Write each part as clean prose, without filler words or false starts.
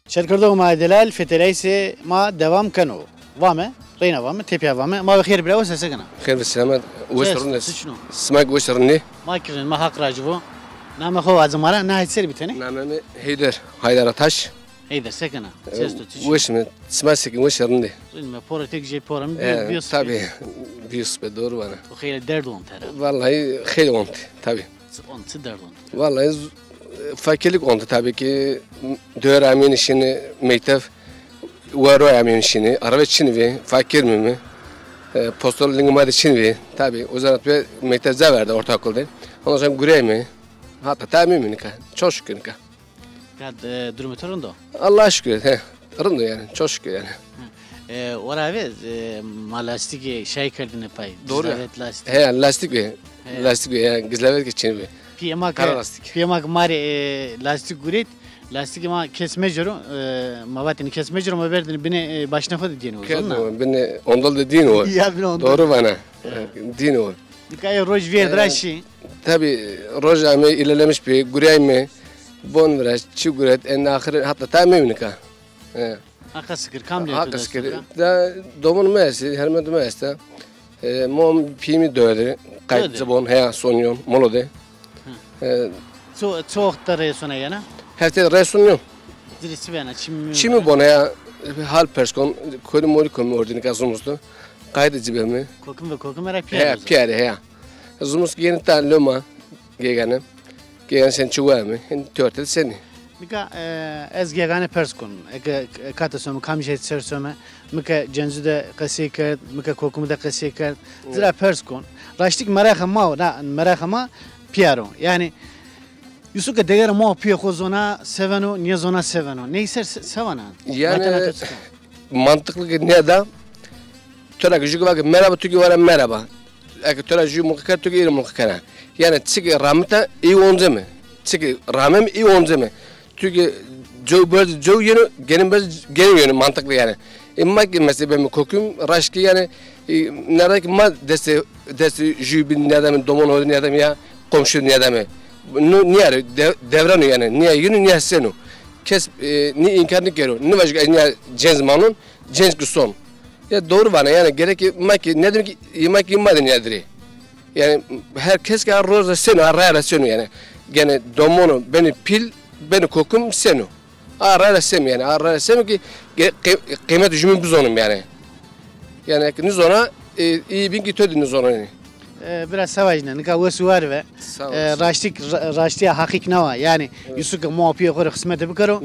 شركردو ما دلال فتليس ما دوام كانوا وامه رينا وامه تبيا وامه ما بخير بلا وسه سكنا خير بالسلامة وشرني شنو سماك وشرني ما كرن ما حق راجبو نام خو ازمارا نهاية سر بتني نعم هيدر أتاش هيدا سكنا سيستو تشي وش من سماسك وشرني ما بورا تيجي بورا بيوس tabii بيوس بدور وانا وخيل دردون ترى vallahi خير وانت tabii on derdon vallahi fakirlik oldu tabii ki döremin işini mektep varoyamin işini araba için ve fakir mi postol lingmada için ve tabii o zaman ve mektep zaverdi orta okulda ondan sonra gurey mi hatta tabii mi nika çok şükür nika kad durumu torunda Allah'a şükür rındı yani çok şükür yani وراوی ما لاستیکی شای کردن پای doğru lastik lastik ve gizlevet geçin ve پیما kara lastik پیما ماری lastik گوریت lastik ما kesme جرو موادini kesme جرو ما بردن beni başına koydu diye o beni ondal dediğin o doğru bana din o dikaya roj verdraşi tabi rojame ilerlemiş bir gureyme bon biraz çuguret en ahire hatta tamam nika Hakka sıkır kamle Hakka sıkır da domun mesi herme dumesta mom pimi döde kayıtlı bon he sonyon molode çok da resona yana hafta resonyon dirisi bana çimi bon ya hal person koydu moli komi ordini kazumuzdu kaydı cibemi kokum merak piyade he zumuz yeni taloma gegane gegen sen çuğami törtel seni Mika ez giyagane pers kon. Kata somu kamjet ser somu. Mika cenzu da kasiye kard. Mika kokumu da kasiye kard. Zira pers kon. Raştik merak ma da merak ma piyaro. Yani Yusuf'a değer ma piyo kozona seveno niye zona seveno. Neyse sevana. Yani mantıklı ki ne da? Töre gücü var merhaba tüki var merhaba. Töre gücü mukakkar tüki iyi mukakkara. Yani tsiki ramita iyi onca mı? Tsiki ramem iyi onca mı? Çünkü Joe yeni mantıklı yani. İmma ki mesela ben kokum raşki yani nerede ki ma deste jübin ne adamın domon oldu ne adam ya komşu ne adamı. Niye devranı yani niye yünü niye senu. Kes ni inkarını geliyor. Ne başka niye cens manun cens kuson. Ya doğru bana yani gerek ki ne demek ki yemek yemadın nedir? Yani herkes ki arroza senu arraya senu yani. Gene domonu beni pil beni kokum senu. Arraya senu yani arraya senu ki kıymet cümle biz onum yani. Yani ne zona iyi bin ki tödünüz ona yani. Biraz savajna nika vesu var ve raştiya hakik nava yani Yusuf'a muhapiye kore kısmete bikaro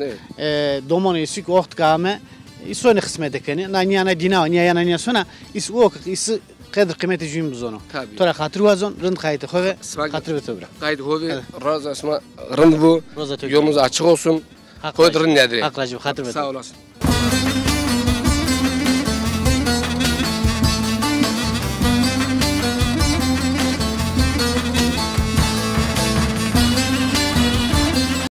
domonu Yusuf okt kame isoni kısmete keni nanyana dina niyana niya sona isu ok isu kadar kıymeti cümle biz onu. Tora hatırı vazon rınd kayıtı hove hatırı vetobra. Kayıtı hove razı asma rınd bu yolunuz açık olsun. Koydurun nedir? Haklacı hatırı vetobra. Sağ olasın.